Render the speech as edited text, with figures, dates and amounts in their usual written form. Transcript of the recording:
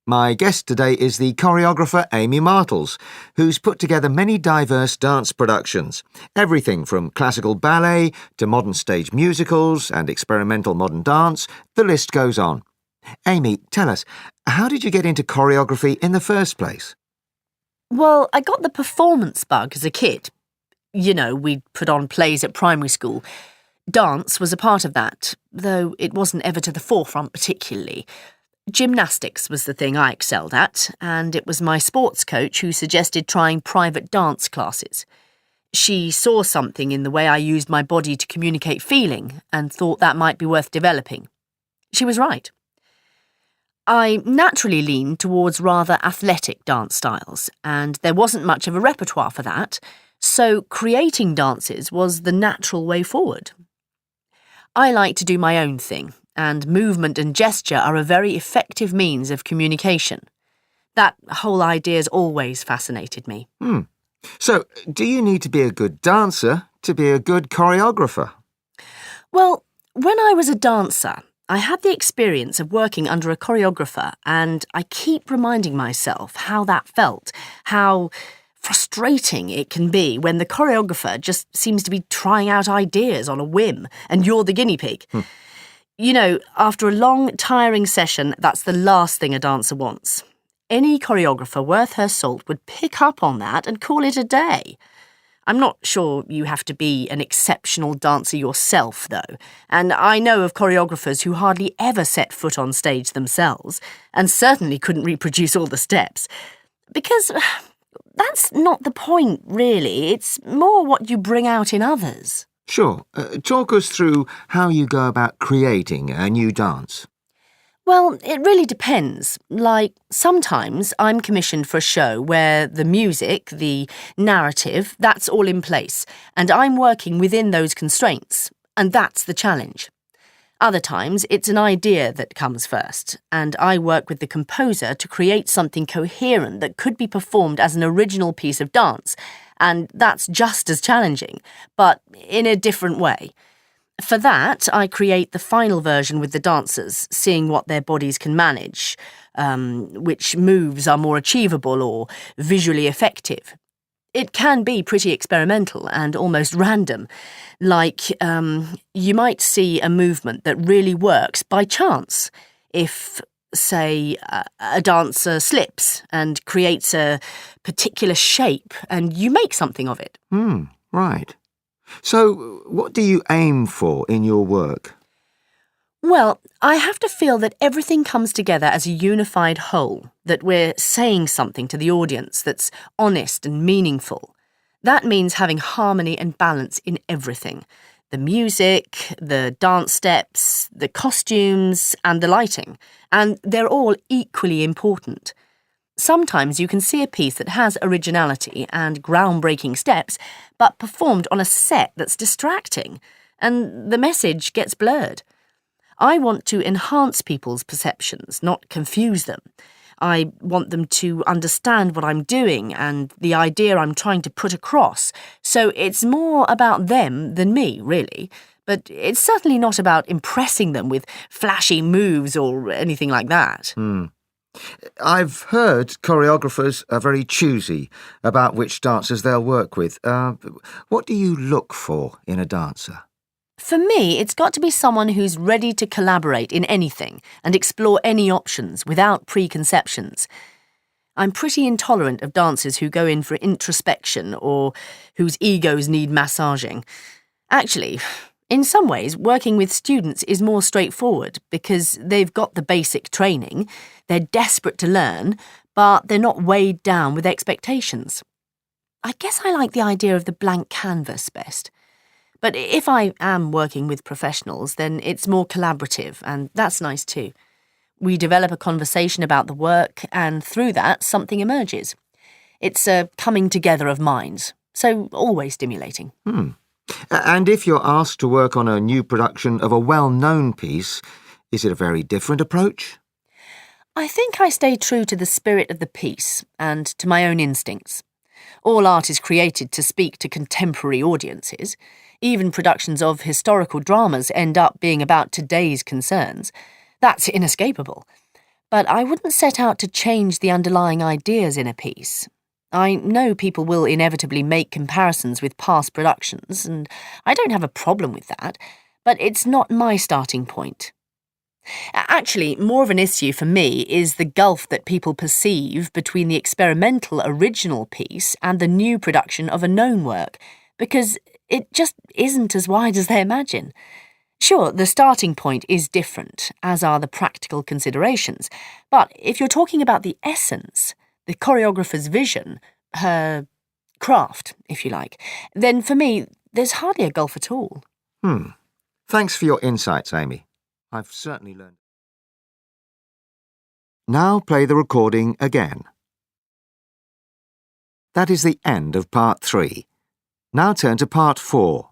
My guest today is the choreographer Amy Martles, who's put together many diverse dance productions, everything from classical ballet to modern stage musicals and experimental modern dance. The list goes on. Amy, tell us, how did you get into choreography in the first place? Well, I got the performance bug as a kid. You know, we'd put on plays at primary school. Dance was a part of that, though it wasn't ever to the forefront particularly. Gymnastics was the thing I excelled at, and it was my sports coach who suggested trying private dance classes. She saw something in the way I used my body to communicate feeling and thought that might be worth developing. She was right. I naturally leaned towards rather athletic dance styles, and there wasn't much of a repertoire for that, so creating dances was the natural way forward. I like to do my own thing, and movement and gesture are a very effective means of communication. That whole idea's always fascinated me. So, do you need to be a good dancer to be a good choreographer? Well, when I was a dancer, I had the experience of working under a choreographer, and I keep reminding myself how that felt, how frustrating it can be when the choreographer just seems to be trying out ideas on a whim and you're the guinea pig. You know, after a long, tiring session, that's the last thing a dancer wants. Any choreographer worth her salt would pick up on that and call it a day. I'm not sure you have to be an exceptional dancer yourself, though, and I know of choreographers who hardly ever set foot on stage themselves, and certainly couldn't reproduce all the steps. Because that's not the point, really. It's more what you bring out in others. Sure. Talk us through how you go about creating a new dance. Well, it really depends. Like, sometimes I'm commissioned for a show where the music, the narrative, that's all in place, and I'm working within those constraints, and that's the challenge. Other times, it's an idea that comes first, and I work with the composer to create something coherent that could be performed as an original piece of dance, and that's just as challenging, but in a different way. For that, I create the final version with the dancers, seeing what their bodies can manage, which moves are more achievable or visually effective. It can be pretty experimental and almost random, like you might see a movement that really works by chance if, say, a dancer slips and creates a particular shape and you make something of it. Right. So, what do you aim for in your work? Well, I have to feel that everything comes together as a unified whole, that we're saying something to the audience that's honest and meaningful. That means having harmony and balance in everything. The music, the dance steps, the costumes, and the lighting. And they're all equally important. Sometimes you can see a piece that has originality and groundbreaking steps, but performed on a set that's distracting, and the message gets blurred. I want to enhance people's perceptions, not confuse them. I want them to understand what I'm doing and the idea I'm trying to put across, so it's more about them than me, really. But it's certainly not about impressing them with flashy moves or anything like that. I've heard choreographers are very choosy about which dancers they'll work with. What do you look for in a dancer? For me, it's got to be someone who's ready to collaborate in anything and explore any options without preconceptions. I'm pretty intolerant of dancers who go in for introspection or whose egos need massaging. Actually, in some ways, working with students is more straightforward because they've got the basic training, they're desperate to learn, but they're not weighed down with expectations. I guess I like the idea of the blank canvas best. But if I am working with professionals, then it's more collaborative, and that's nice too. We develop a conversation about the work, and through that, something emerges. It's a coming together of minds, so always stimulating. And if you're asked to work on a new production of a well-known piece, is it a very different approach? I think I stay true to the spirit of the piece and to my own instincts. All art is created to speak to contemporary audiences. Even productions of historical dramas end up being about today's concerns. That's inescapable. But I wouldn't set out to change the underlying ideas in a piece. I know people will inevitably make comparisons with past productions, and I don't have a problem with that, but it's not my starting point. Actually, more of an issue for me is the gulf that people perceive between the experimental original piece and the new production of a known work, because it just isn't as wide as they imagine. Sure, the starting point is different, as are the practical considerations, but if you're talking about the essence, the choreographer's vision, her craft, if you like, then for me, there's hardly a gulf at all. Thanks for your insights, Amy. I've certainly learned. Now play the recording again. That is the end of part 3. Now turn to part 4.